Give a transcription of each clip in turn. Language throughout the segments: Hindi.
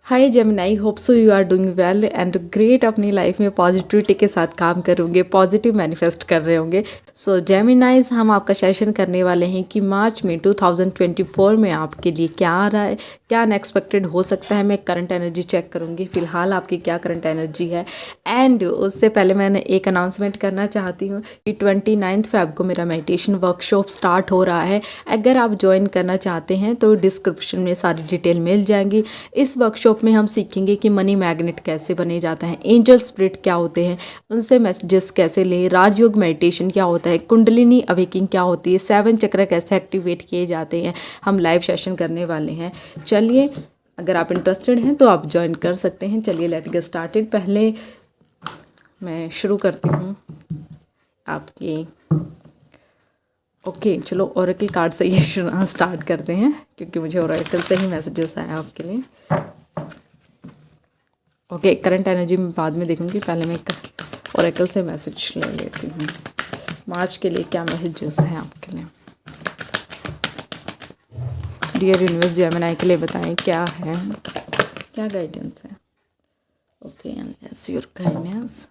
Hi Gemini, hope so you are doing well and great. अपनी लाइफ में पॉजिटिविटी के साथ काम करोगे, पॉजिटिव मैनिफेस्ट कर रहे होंगे। सो जेमिनाइज, हम आपका सेशन करने वाले हैं कि मार्च में 2024 में आपके लिए क्या आ रहा है, क्या अनएक्सपेक्टेड हो सकता है। मैं करंट एनर्जी चेक करूँगी फ़िलहाल आपकी क्या करंट एनर्जी है। एंड उससे पहले मैंने एक अनाउंसमेंट करना चाहती हूँ कि 29 फ़ेब को मेरा मेडिटेशन वर्कशॉप स्टार्ट हो रहा है। अगर आप ज्वाइन करना चाहते हैं तो डिस्क्रिप्शन में सारी डिटेल मिल जाएंगी। इस वर्कशॉप में हम सीखेंगे कि मनी मैग्नेट कैसे बने जाता है, एंजल स्पिरिट क्या होते हैं, उनसे मैसेजेस कैसे ले, राजयोग मेडिटेशन क्या होता है, कुंडलिनी अवेकिंग क्या होती है, 7 चक्र कैसे एक्टिवेट किए जाते हैं। हम लाइव सेशन करने वाले हैं। चलिए, अगर आप इंटरेस्टेड हैं तो आप ज्वाइन कर सकते हैं। चलिए लेट गेट स्टार्टेड। पहले मैं शुरू करती हूँ आपकी। ओके चलो, ओरेकल कार्ड से ही स्टार्ट करते हैं क्योंकि मुझे ओरेकल से ही मैसेजेस आए आपके लिए। ओके, करंट एनर्जी में बाद में देखूंगी, पहले मैं ओरेकल से मैसेज ले लेती हूँ। मार्च के लिए क्या मैसेजेस हैं आपके लिए। डियर यूनिवर्स, जेमिनी के लिए बताएं क्या है, क्या गाइडेंस है। Okay, and as your guidance.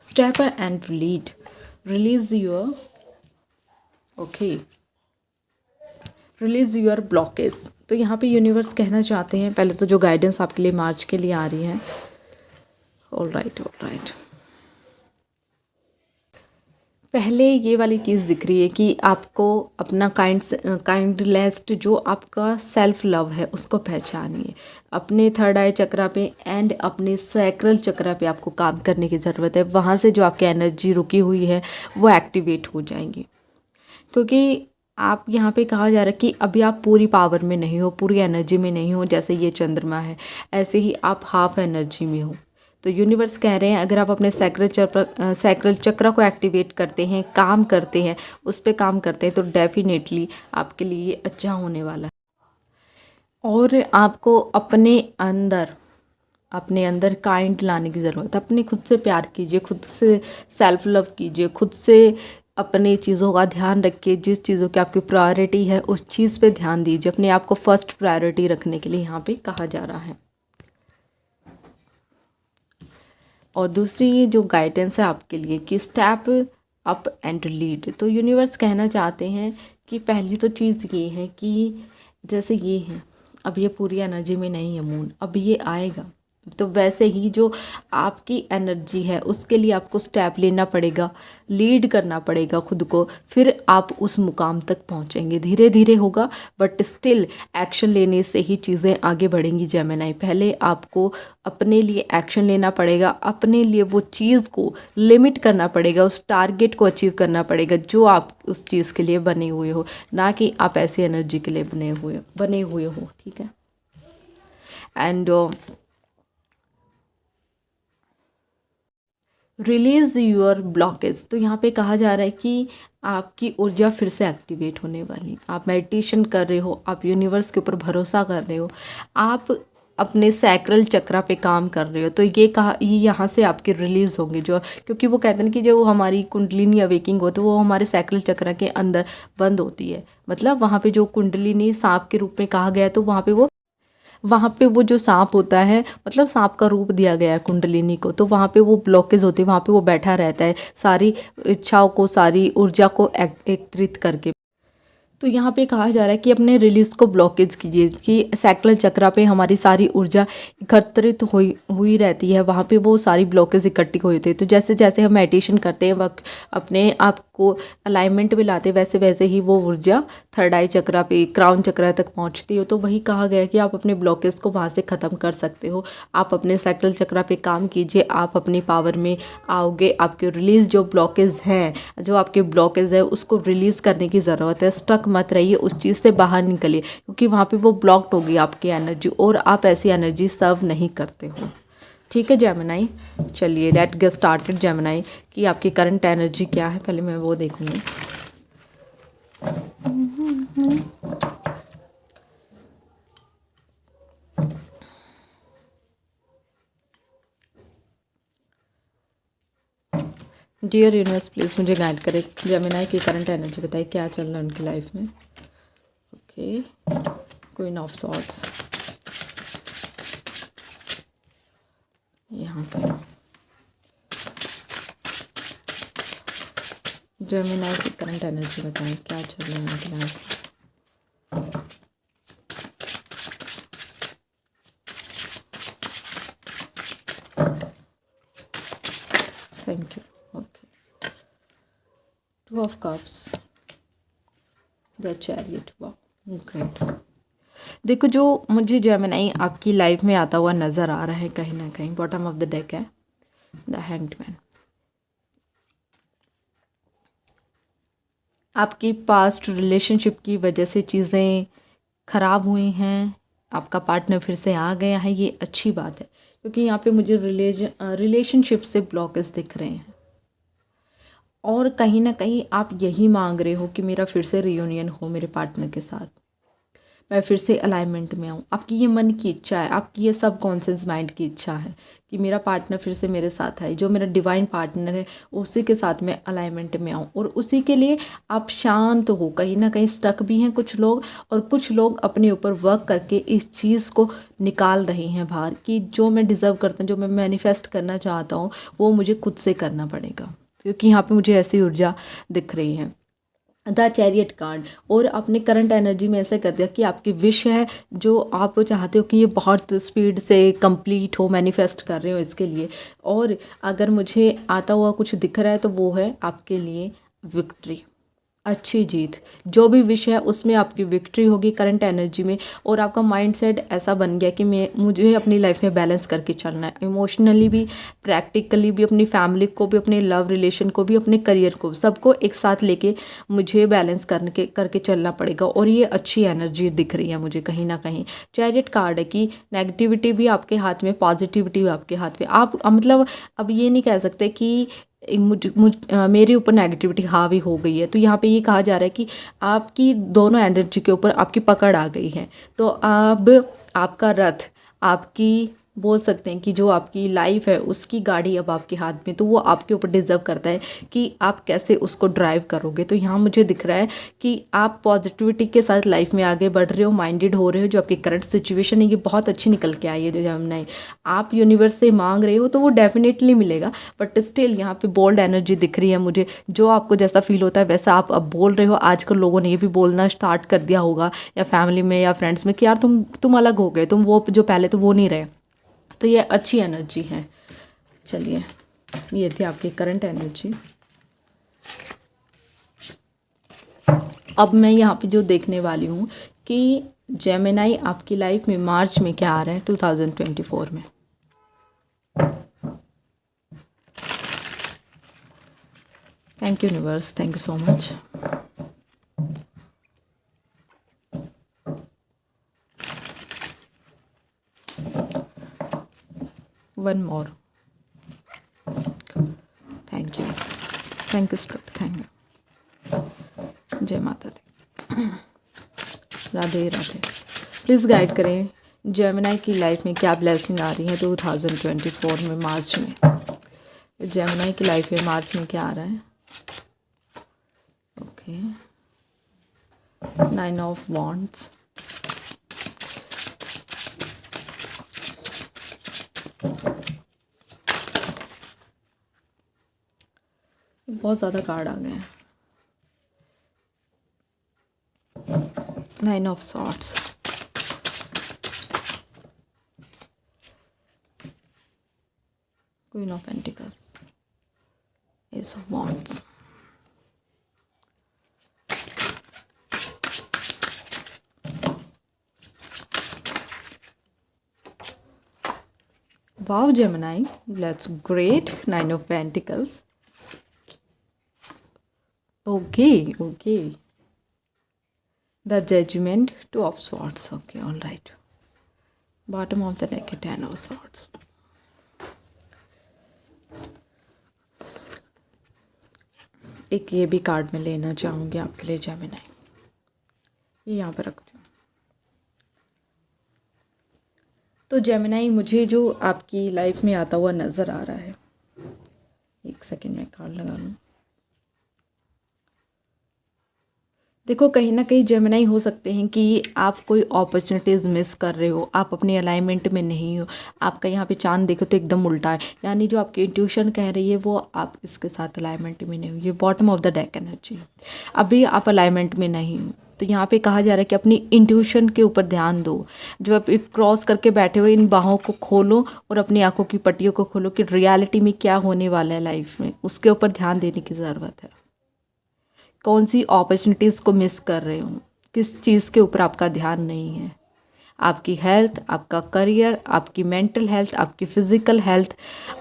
Step and release your release your blockage. तो यहाँ पे यूनिवर्स कहना चाहते हैं, पहले तो जो गाइडेंस आपके लिए मार्च के लिए आ रही है। All right. पहले ये वाली चीज़ दिख रही है कि आपको अपना काइंडलेस जो आपका सेल्फ लव है उसको पहचानिए। अपने थर्ड आई चक्रा पे एंड अपने सैक्रल चक्रा पे आपको काम करने की ज़रूरत है। वहाँ से जो आपकी एनर्जी रुकी हुई है वो एक्टिवेट हो जाएंगी, क्योंकि आप यहाँ पे कहा जा रहा है कि अभी आप पूरी पावर में नहीं हो, पूरी एनर्जी में नहीं हो। जैसे ये चंद्रमा है, ऐसे ही आप हाफ एनर्जी में हो। तो यूनिवर्स कह रहे हैं अगर आप अपने सैक्रल चक्र को एक्टिवेट करते हैं, काम करते हैं, उस पर काम करते हैं, तो डेफिनेटली आपके लिए ये अच्छा होने वाला है। और आपको अपने अंदर काइंड लाने की ज़रूरत है। अपने खुद से प्यार कीजिए, खुद से सेल्फ लव कीजिए, खुद से अपनी चीज़ों का ध्यान रखिए। जिस चीज़ों की आपकी प्रायोरिटी है उस चीज़ पे ध्यान दीजिए। अपने आप को फर्स्ट प्रायोरिटी रखने के लिए यहाँ पे कहा जा रहा है। और दूसरी ये जो गाइडेंस है आपके लिए कि स्टेप अप एंड लीड। तो यूनिवर्स कहना चाहते हैं कि पहली तो चीज़ ये है कि जैसे ये है, अब ये पूरी एनर्जी में नहीं है मून, अब ये आएगा। तो वैसे ही जो आपकी एनर्जी है उसके लिए आपको स्टेप लेना पड़ेगा, लीड करना पड़ेगा खुद को, फिर आप उस मुकाम तक पहुंचेंगे। धीरे धीरे होगा बट स्टिल एक्शन लेने से ही चीज़ें आगे बढ़ेंगी। जेमिनी, पहले आपको अपने लिए एक्शन लेना पड़ेगा, अपने लिए वो चीज़ को लिमिट करना पड़ेगा, उस टारगेट को अचीव करना पड़ेगा जो आप उस चीज़ के लिए बने हुए हो, ना कि आप ऐसी एनर्जी के लिए बने हुए हो। ठीक है। And release your blockage. तो यहाँ पे कहा जा रहा है कि आपकी ऊर्जा फिर से एक्टिवेट होने वाली। आप मेडिटेशन कर रहे हो, आप यूनिवर्स के ऊपर भरोसा कर रहे हो, आप अपने सैक्रल चक्रा पे काम कर रहे हो, तो ये यहाँ से आपके रिलीज होंगे। जो क्योंकि वो कहते हैं कि जो हमारी कुंडलिनी अवेकिंग होती है वो हमारे सैक्रल चक्रा के अंदर बंद होती है। मतलब वहाँ पे जो कुंडलिनी सांप के रूप में कहा गया है, तो वहाँ पे वो जो सांप होता है, मतलब सांप का रूप दिया गया है कुंडलिनी को, तो वहाँ पे वो ब्लॉकेज होती है, वहाँ पे वो बैठा रहता है सारी इच्छाओं को, सारी ऊर्जा को एकत्रित करके। तो यहाँ पे कहा जा रहा है कि अपने रिलीज को ब्लॉकेज कीजिए कि सैक्रल चक्रा पे हमारी सारी ऊर्जा एकत्रित हुई रहती है, वहाँ पे वो सारी ब्लॉकेज इकट्ठी हुई होती है। तो जैसे जैसे हम मेडिटेशन करते हैं, वक्त अपने आप को अलाइनमेंट में लाते हैं, वैसे वैसे ही वो ऊर्जा थर्ड आई चक्रा पे, क्राउन चक्रा तक पहुँचती हो। तो वही कहा गया है कि आप अपने ब्लॉकेज को वहाँ से ख़त्म कर सकते हो। आप अपने सैक्रल चक्रा पे काम कीजिए, आप अपनी पावर में आओगे। आपके रिलीज जो ब्लॉकेज है, जो आपके ब्लॉकेज है, उसको रिलीज़ करने की ज़रूरत है। स्टक मत रहिए, उस चीज़ से बाहर निकलिए, क्योंकि वहाँ पे वो ब्लॉक्ड होगी आपकी एनर्जी और आप ऐसी एनर्जी सर्व नहीं करते हो। ठीक है जेमिनी, चलिए लेट गेट स्टार्टेड। जेमिनी कि आपकी करंट एनर्जी क्या है, पहले मैं वो देखूँगी। डियर यूनिवर्स प्लीज़ मुझे गाइड करें, जेमिनी की करंट एनर्जी बताइए क्या चल रहा है उनकी लाइफ में। ओके, क्वीन ऑफ सॉर्ड्स यहाँ पे, जेमिनी की करंट एनर्जी बताएं क्या चल रहा है उनकी लाइफ में। Thank you. Okay, 2 of cups, the chariot, वाह ग्रेट। देखो जो मुझे जेमिनी आपकी लाइफ में आता हुआ नज़र आ रहा है कहीं ना कहीं, बॉटम ऑफ द डेक है द हैंग्ड मैन। आपकी पास्ट रिलेशनशिप की वजह से चीज़ें ख़राब हुई हैं, आपका पार्टनर फिर से आ गया है, ये अच्छी बात है क्योंकि यहाँ पे मुझे रिलेशनशिप से ब्लॉकेज दिख रहे हैं और कहीं ना कहीं आप यही मांग रहे हो कि मेरा फिर से रियूनियन हो मेरे पार्टनर के साथ, मैं फिर से अलाइनमेंट में आऊँ। आपकी ये मन की इच्छा है, आपकी ये सब कॉन्शियस माइंड की इच्छा है कि मेरा पार्टनर फिर से मेरे साथ आए, जो मेरा डिवाइन पार्टनर है उसी के साथ मैं अलाइनमेंट में आऊँ। और उसी के लिए आप शांत हो, कहीं ना कहीं स्टक भी हैं कुछ लोग, और कुछ लोग अपने ऊपर वर्क करके इस चीज़ को निकाल रहे हैं बाहर कि जो मैं डिज़र्व करता हूँ, जो मैं मैनिफेस्ट करना चाहता हूँ वो मुझे खुद से करना पड़ेगा, क्योंकि यहाँ पे मुझे ऐसी ऊर्जा दिख रही है द चैरियट कार्ड। और अपने करंट एनर्जी में ऐसे कर दिया कि आपकी विश है जो आप चाहते हो कि ये बहुत स्पीड से कंप्लीट हो, मैनिफेस्ट कर रहे हो इसके लिए। और अगर मुझे आता हुआ कुछ दिख रहा है तो वो है आपके लिए विक्ट्री, अच्छी जीत। जो भी विश है उसमें आपकी विक्ट्री होगी करंट एनर्जी में। और आपका माइंडसेट ऐसा बन गया कि मुझे अपनी लाइफ में बैलेंस करके चलना है, इमोशनली भी, प्रैक्टिकली भी, अपनी फैमिली को भी, अपने लव रिलेशन को भी, अपने करियर को, सबको एक साथ लेके मुझे बैलेंस करके चलना पड़ेगा। और ये अच्छी एनर्जी दिख रही है मुझे कहीं ना कहीं। चैरियट कार्ड है कि नेगेटिविटी भी आपके हाथ में, पॉजिटिविटी भी आपके हाथ में। आप मतलब अब ये नहीं कह सकते कि मेरे ऊपर नेगेटिविटी हावी हो गई है। तो यहाँ पे ये कहा जा रहा है कि आपकी दोनों एनर्जी के ऊपर आपकी पकड़ आ गई है। तो अब आपका रथ, आपकी बोल सकते हैं कि जो आपकी लाइफ है उसकी गाड़ी अब आपके हाथ में, तो वो आपके ऊपर डिजर्व करता है कि आप कैसे उसको ड्राइव करोगे। तो यहाँ मुझे दिख रहा है कि आप पॉजिटिविटी के साथ लाइफ में आगे बढ़ रहे हो, माइंडेड हो रहे हो। जो आपकी करंट सिचुएशन है ये बहुत अच्छी निकल के आई है। जो जेमिनी आप यूनिवर्स से मांग रहे हो तो वो डेफिनेटली मिलेगा, बट स्टिल यहाँ पे बोल्ड एनर्जी दिख रही है मुझे। जो आपको जैसा फील होता है वैसा आप अब बोल रहे हो। आजकल लोगों ने ये भी बोलना स्टार्ट कर दिया होगा, या फैमिली में या फ्रेंड्स में, कि यार तुम अलग हो गए, तुम वो जो पहले तो वो नहीं रहे। तो ये अच्छी एनर्जी है। चलिए, ये थी आपकी करंट एनर्जी। अब मैं यहाँ पे जो देखने वाली हूँ कि जेमिनी आपकी लाइफ में मार्च में क्या आ रहा है 2024 में। Thank you universe, thank you so much. One more, thank you struck, thank you. जय माता दी, राधे राधे। प्लीज़ गाइड करें जेमिनी की लाइफ में क्या ब्लेसिंग आ रही है 2024 में मार्च में। जेमिनी की लाइफ में मार्च में क्या आ रहा है। ओके, 9 ऑफ वॉन्ड्स, बहुत ज़्यादा कार्ड आ गए हैं। 9 of swords, queen of pentacles, S of wands. Wow Gemini, that's great. 9 of Pentacles. Okay. The Judgment, 2 of Swords. Okay, all right. Bottom of the deck, 10 of Swords. एक ये भी कार्ड में लेना चाहूँगी आपके लिए जेमिनी, ये यहाँ पर रखती हूँ। तो जेमिनी मुझे जो आपकी लाइफ में आता हुआ नज़र आ रहा है, ये एक सेकेंड में कार्ड लगा लूँ। देखो कहीं ना कहीं जेमिनी हो सकते हैं कि आप कोई अपॉर्चुनिटीज़ मिस कर रहे हो, आप अपने अलाइनमेंट में नहीं हो। आपका यहाँ पे चांद देखो तो एकदम उल्टा है, यानी जो आपकी इंट्यूशन कह रही है वो आप इसके साथ अलाइनमेंट में नहीं हो। ये bottom of the deck energy है, अभी आप अलाइनमेंट में नहीं हो। तो यहाँ पे कहा जा रहा है कि अपनी इंट्यूशन के ऊपर ध्यान दो। जो आप क्रॉस करके बैठे हो इन बाहों को खोलो और अपनी आंखों की पट्टियों को खोलो कि रियलिटी में क्या होने वाला है लाइफ में, उसके ऊपर ध्यान देने की ज़रूरत है। कौन सी अपॉर्चुनिटीज़ को मिस कर रहे हो, किस चीज़ के ऊपर आपका ध्यान नहीं है। आपकी हेल्थ, आपका करियर, आपकी मेंटल हेल्थ, आपकी फिज़िकल हेल्थ,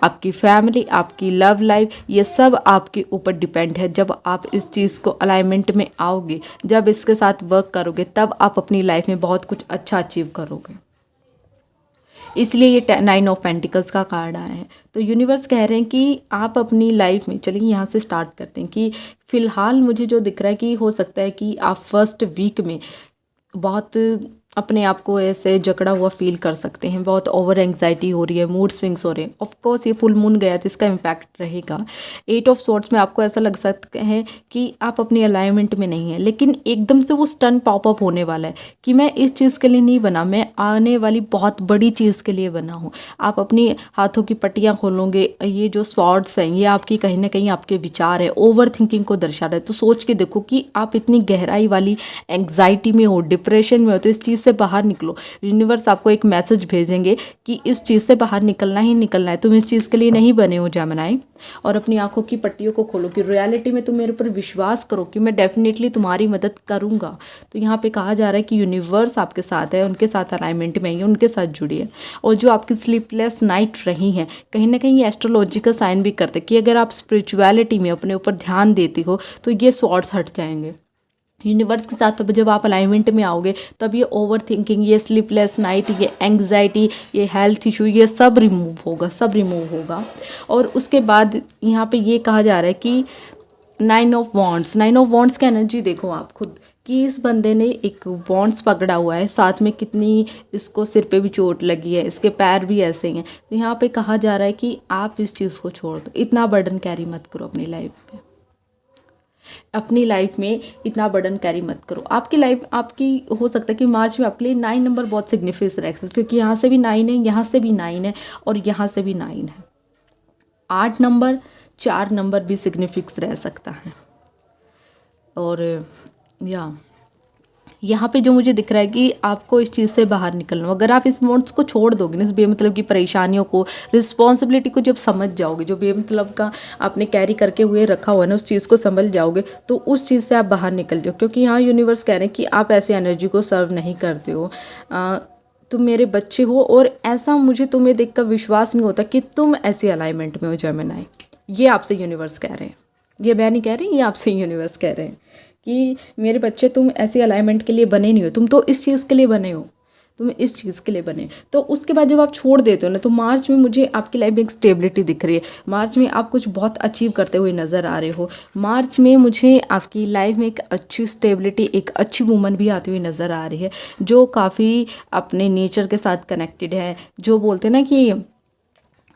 आपकी फैमिली, आपकी लव लाइफ, ये सब आपके ऊपर डिपेंड है। जब आप इस चीज़ को अलाइनमेंट में आओगे, जब इसके साथ वर्क करोगे, तब आप अपनी लाइफ में बहुत कुछ अच्छा अचीव करोगे। इसलिए ये 9 ऑफ पेंटिकल्स का कार्ड आया है। तो यूनिवर्स कह रहे हैं कि आप अपनी लाइफ में, चलिए यहाँ से स्टार्ट करते हैं कि फ़िलहाल मुझे जो दिख रहा है कि हो सकता है कि आप फर्स्ट वीक में बहुत अपने आप को ऐसे जकड़ा हुआ फील कर सकते हैं, बहुत ओवर एंग्जाइटी हो रही है, मूड स्विंग्स हो रहे हैं। ऑफ कोर्स ये फुल मून गया तो इसका इम्पैक्ट रहेगा। 8 ऑफ सॉर्ड्स में आपको ऐसा लग सकता है कि आप अपनी अलाइनमेंट में नहीं हैं, लेकिन एकदम से वो स्टन पॉपअप होने वाला है कि मैं इस चीज़ के लिए नहीं बना, मैं आने वाली बहुत बड़ी चीज़ के लिए बना हूँ। आप अपनी हाथों की पट्टियाँ खोलोगे। ये जो सॉर्ड्स हैं ये आपकी कहीं ना कहीं आपके विचार है, ओवर थिंकिंग को दर्शा रहे हैं। तो सोच के देखो कि आप इतनी गहराई वाली एंग्जाइटी में हो, डिप्रेशन में हो, तो इस चीज़ से बाहर निकलो। यूनिवर्स आपको एक मैसेज भेजेंगे कि इस चीज़ से बाहर निकलना ही निकलना है, तुम इस चीज़ के लिए नहीं बने हो जेमिनी। और अपनी आंखों की पट्टियों को खोलो कि रियलिटी में तुम मेरे ऊपर विश्वास करो कि मैं डेफिनेटली तुम्हारी मदद करूंगा। तो यहाँ पे कहा जा रहा है कि यूनिवर्स आपके साथ है, उनके साथ अलाइनमेंट में है, उनके साथ जुड़ी है। और जो आपकी स्लीपलेस नाइट रही हैं, कहीं ना कहीं ये एस्ट्रोलॉजी का साइन भी करते हैं कि अगर आप स्पिरिचुअलिटी में अपने ऊपर ध्यान देती हो तो ये सॉर्ट्स हट जाएंगे। यूनिवर्स के साथ जब आप अलाइनमेंट में आओगे तब ये ओवर थिंकिंग, ये स्लीपलेस नाइट, ये एंग्जाइटी, ये हेल्थ इशू, ये सब रिमूव होगा, सब रिमूव होगा। और उसके बाद यहाँ पे ये कहा जा रहा है कि 9 ऑफ वॉन्ड्स, 9 ऑफ वॉन्ड्स की एनर्जी देखो आप खुद कि इस बंदे ने एक वॉन्ड्स पकड़ा हुआ है, साथ में कितनी इसको सिर पे भी चोट लगी है, इसके पैर भी ऐसे ही हैं। तो यहाँ पे कहा जा रहा है कि आप इस चीज़ को छोड़ दो, इतना बर्डन कैरी मत करो अपनी लाइफ में। अपनी लाइफ में इतना बर्डन कैरी मत करो। आपकी लाइफ, आपकी हो सकता है कि मार्च में आपके लिए 9 नंबर बहुत सिग्निफिकेंस रहेगा, क्योंकि यहाँ से भी 9 है, यहाँ से भी 9 है और यहाँ से भी 9 है। 8 नंबर, 4 नंबर भी सिग्निफिकेंस रह सकता है। और यहाँ पे जो मुझे दिख रहा है कि आपको इस चीज़ से बाहर निकलना, अगर आप इस मोड्स को छोड़ दोगे ना, इस बेमतलब की परेशानियों को, रिस्पॉन्सिबिलिटी को जब समझ जाओगे, जो बेमतलब का आपने कैरी करके हुए रखा हुआ है ना, उस चीज़ को समझ जाओगे तो उस चीज़ से आप बाहर निकल जाओ। क्योंकि यहाँ यूनिवर्स कह रहे हैं कि आप ऐसे एनर्जी को सर्व नहीं करते हो, तुम मेरे बच्चे हो और ऐसा मुझे तुम्हें देखकर विश्वास नहीं होता कि तुम ऐसे अलाइनमेंट में हो जेमिनी। ये आपसे यूनिवर्स कह रहे हैं, ये मैं नहीं कह रही, ये आपसे यूनिवर्स कह रहे हैं कि मेरे बच्चे तुम ऐसे अलाइनमेंट के लिए बने नहीं हो, तुम तो इस चीज़ के लिए बने हो, तुम इस चीज़ के लिए बने। तो उसके बाद जब आप छोड़ देते हो ना, तो मार्च में मुझे आपकी लाइफ में एक स्टेबिलिटी दिख रही है। मार्च में आप कुछ बहुत अचीव करते हुए नज़र आ रहे हो। मार्च में मुझे आपकी लाइफ में एक अच्छी स्टेबिलिटी, एक अच्छी वूमन भी आती हुई नज़र आ रही है, जो काफ़ी अपने नेचर के साथ कनेक्टेड है, जो बोलते हैं ना कि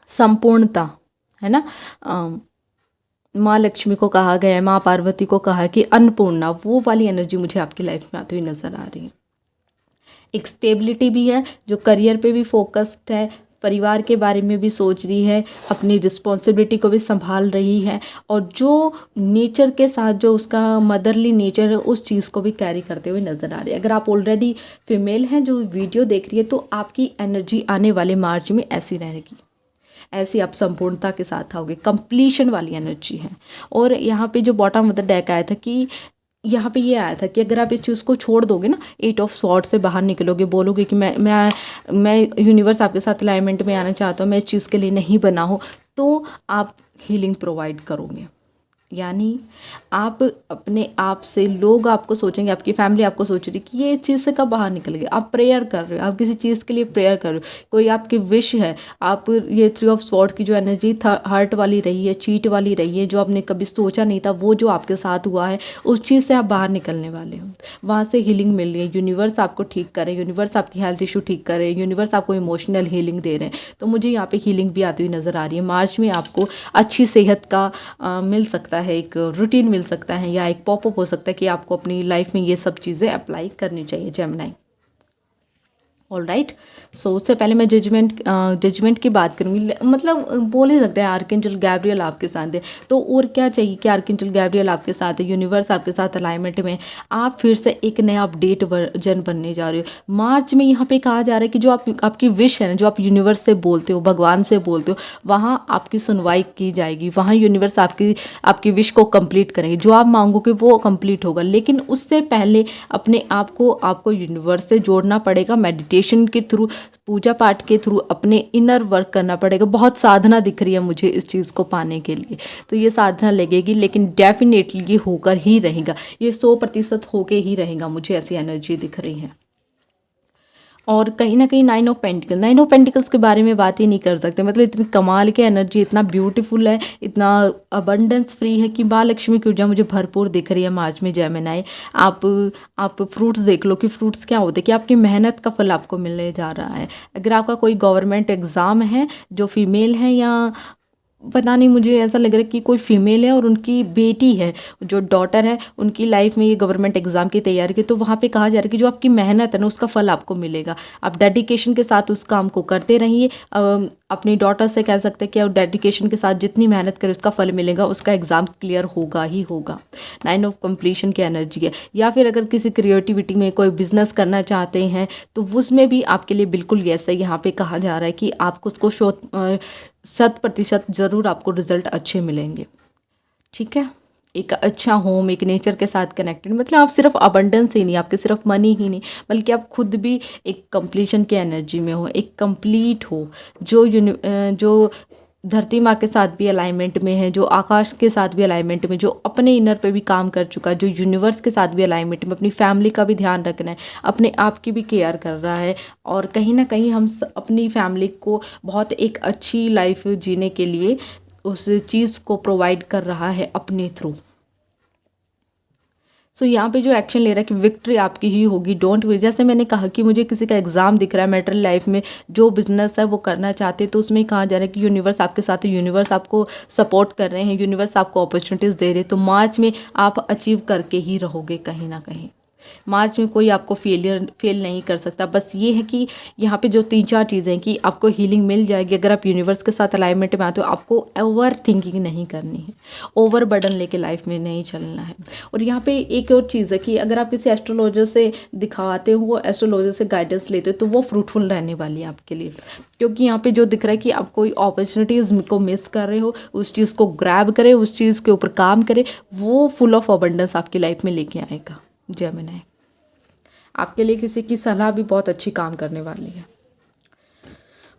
संपूर्णता है ना। माँ लक्ष्मी को कहा गया है, माँ पार्वती को कहा कि अन्नपूर्णा, वो वाली एनर्जी मुझे आपकी लाइफ में आती हुई नज़र आ रही है। एक स्टेबिलिटी भी है, जो करियर पे भी फोकस्ड है, परिवार के बारे में भी सोच रही है, अपनी रिस्पॉन्सिबिलिटी को भी संभाल रही है, और जो नेचर के साथ जो उसका मदरली नेचर है उस चीज़ को भी कैरी करते हुए नज़र आ रही है। अगर आप ऑलरेडी फीमेल हैं जो वीडियो देख रही है, तो आपकी एनर्जी आने वाले मार्च में ऐसी रहेगी, ऐसी आप संपूर्णता के साथ आओगे, कंप्लीशन वाली एनर्जी है। और यहाँ पे जो बॉटम ऑफ द डेक आया था कि यहाँ पे ये आया था कि अगर आप इस चीज़ को छोड़ दोगे ना, 8 ऑफ सॉर्ड से बाहर निकलोगे, बोलोगे कि मैं यूनिवर्स आपके साथ अलाइनमेंट में आना चाहता हूँ, मैं इस चीज़ के लिए नहीं बना हूँ, तो आप हीलिंग प्रोवाइड करोगे। यानी आप अपने आप से, लोग आपको सोचेंगे, आपकी फैमिली आपको सोच रही कि ये इस चीज़ से कब बाहर निकल गए। आप प्रेयर कर रहे हो, आप किसी चीज़ के लिए प्रेयर कर रहे हो, कोई आपकी विश है, आप ये 3 ऑफ स्वॉर्ड की जो एनर्जी हार्ट वाली रही है, चीट वाली रही है, जो आपने कभी सोचा नहीं था, वो जो आपके साथ हुआ है, उस चीज़ से आप बाहर निकलने वाले हो। वहाँ से हीलिंग मिल रही है, यूनिवर्स आपको ठीक करे, यूनिवर्स आपकी हेल्थ इशू ठीक करे, यूनिवर्स आपको इमोशनल हीलिंग दे रहे हैं। तो मुझे यहाँ पे हीलिंग भी आती हुई नज़र आ रही है। मार्च में आपको अच्छी सेहत का मिल सकता है, एक रूटीन मिल सकता है, या एक पॉपअप हो सकता है कि आपको अपनी लाइफ में ये सब चीज़ें अप्लाई करनी चाहिए जेमिनी। ऑल राइट, सो उससे पहले मैं जजमेंट की बात करूँगी। मतलब बोल ही सकते हैं आर्कएंजल गैब्रियल आपके साथ है, तो और क्या चाहिए कि आर्कएंजल गैब्रियल आपके साथ है, यूनिवर्स आपके साथ अलाइनमेंट में, आप फिर से एक नया अपडेट वर्जन बनने जा रहे हो। मार्च में यहाँ पे कहा जा रहा है कि जो आपकी विश है ना, जो आप यूनिवर्स से बोलते हो, भगवान से बोलते हो, वहाँ आपकी सुनवाई की जाएगी, वहाँ यूनिवर्स आपकी विश को कंप्लीट करेंगे। जो आप मांगोगे वो कंप्लीट होगा, लेकिन उससे पहले अपने आप को आपको यूनिवर्स से जोड़ना पड़ेगा, मेडिटेशन के थ्रू, पूजा पाठ के थ्रू अपने इनर वर्क करना पड़ेगा। बहुत साधना दिख रही है मुझे इस चीज़ को पाने के लिए, तो ये साधना लगेगी, लेकिन डेफिनेटली ये होकर ही रहेगा, ये 100% होके ही रहेगा, मुझे ऐसी एनर्जी दिख रही है। और कहीं ना कहीं 9 ऑफ पेंटिकल्स के बारे में बात ही नहीं कर सकते। मतलब इतनी कमाल की एनर्जी, इतना ब्यूटीफुल है, इतना अबंडेंस फ्री है कि माँ लक्ष्मी की ऊर्जा मुझे भरपूर दिख रही है मार्च में जेमिनी। आप फ्रूट्स देख लो कि फ्रूट्स क्या होते हैं, कि आपकी मेहनत का फल आपको मिलने जा रहा है। अगर आपका कोई गवर्नमेंट एग्ज़ाम है, जो फीमेल है, या पता नहीं, मुझे ऐसा लग रहा है कि कोई फीमेल है और उनकी बेटी है, जो डॉटर है, उनकी लाइफ में ये गवर्नमेंट एग्जाम की तैयारी की, तो वहाँ पे कहा जा रहा है कि जो आपकी मेहनत है ना, उसका फल आपको मिलेगा। आप डेडिकेशन के साथ उस काम को करते रहिए। अपनी डॉटर से कह सकते हैं कि आप डेडिकेशन के साथ जितनी मेहनत करें उसका फल मिलेगा, उसका एग्ज़ाम क्लियर होगा ही होगा। 9 ऑफ कंप्लीशन की एनर्जी है। या फिर अगर किसी क्रिएटिविटी में कोई बिजनेस करना चाहते हैं तो उसमें भी आपके लिए बिल्कुल यस है। यहाँ पे कहा जा रहा है कि आपको उसको 100% ज़रूर आपको रिजल्ट अच्छे मिलेंगे। ठीक है, एक अच्छा होम, एक नेचर के साथ कनेक्टेड, मतलब आप सिर्फ अबंडेंस ही नहीं, आपके सिर्फ मनी ही नहीं, बल्कि आप खुद भी एक कंप्लीशन की एनर्जी में हो, एक कंप्लीट हो, जो धरती माँ के साथ भी अलाइनमेंट में है, जो आकाश के साथ भी अलाइनमेंट में, जो अपने इनर पे भी काम कर चुका है, जो यूनिवर्स के साथ भी अलाइनमेंट में, अपनी फैमिली का भी ध्यान रखना है, अपने आप की भी केयर कर रहा है, और कहीं ना कहीं हम अपनी फैमिली को बहुत एक अच्छी लाइफ जीने के लिए उस चीज़ को प्रोवाइड कर रहा है अपने थ्रू। सो यहाँ पे जो एक्शन ले रहा है कि विक्ट्री आपकी ही होगी, डोंट वरी। जैसे मैंने कहा कि मुझे किसी का एग्जाम दिख रहा है, मैटरल लाइफ में जो बिजनेस है वो करना चाहते हैं, तो उसमें कहा जा रहा है कि यूनिवर्स आपके साथ है, यूनिवर्स आपको सपोर्ट कर रहे हैं, यूनिवर्स आपको अपॉर्चुनिटीज़ दे रहे हैं। तो मार्च में आप अचीव करके ही रहोगे कहीं ना कहीं। मार्च में कोई आपको फेल नहीं कर सकता। बस ये है कि यहाँ पे जो 3-4 चीज़ें हैं कि आपको हीलिंग मिल जाएगी अगर आप यूनिवर्स के साथ अलाइनमेंट में आते हो। आपको ओवर थिंकिंग नहीं करनी है, ओवर बर्डन लेके लाइफ में नहीं चलना है। और यहाँ पे एक और चीज़ है कि अगर आप किसी एस्ट्रोलॉजर से दिखाते हो, वो एस्ट्रोलॉजर से गाइडेंस लेते हो, तो वो फ्रूटफुल रहने वाली है आपके लिए। क्योंकि यहाँ पे जो दिख रहा है कि आप कोई अपॉर्चुनिटीज़ को मिस कर रहे हो, उस चीज़ को ग्रैब करें, उस चीज़ के ऊपर काम करें, वो फुल ऑफ अबंडेंस आपकी लाइफ में लेके आएगा। जेमिनी, आपके लिए किसी की सलाह भी बहुत अच्छी काम करने वाली है।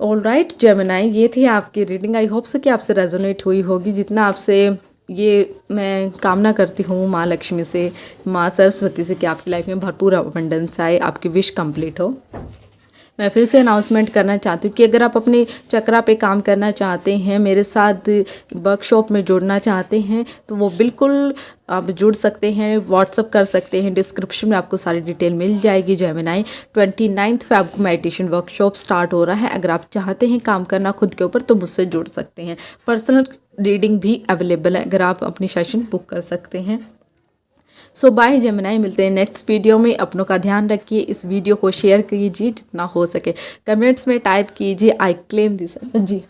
ऑल राइट जेमिनी, ये थी आपकी रीडिंग। आई होप से कि आपसे रेजोनेट हुई होगी। जितना आपसे ये मैं कामना करती हूँ माँ लक्ष्मी से, माँ सरस्वती से, कि आपकी लाइफ में भरपूर अबंडेंस आए, आपकी विश कंप्लीट हो। मैं फिर से अनाउंसमेंट करना चाहती हूँ कि अगर आप अपने चक्रा पे काम करना चाहते हैं, मेरे साथ वर्कशॉप में जुड़ना चाहते हैं, तो वो बिल्कुल आप जुड़ सकते हैं, व्हाट्सअप कर सकते हैं। डिस्क्रिप्शन में आपको सारी डिटेल मिल जाएगी। जेमिनी 29 फ़रवरी को मेडिटेशन वर्कशॉप स्टार्ट हो रहा है। अगर आप चाहते हैं काम करना खुद के ऊपर तो मुझसे जुड़ सकते हैं। पर्सनल रीडिंग भी अवेलेबल है, अगर आप अपनी सेशन बुक कर सकते हैं। सो बाय जेमिनी, मिलते हैं नेक्स्ट वीडियो में। अपनों का ध्यान रखिए, इस वीडियो को शेयर कीजिए जितना हो सके, कमेंट्स में टाइप कीजिए आई क्लेम दिस। जी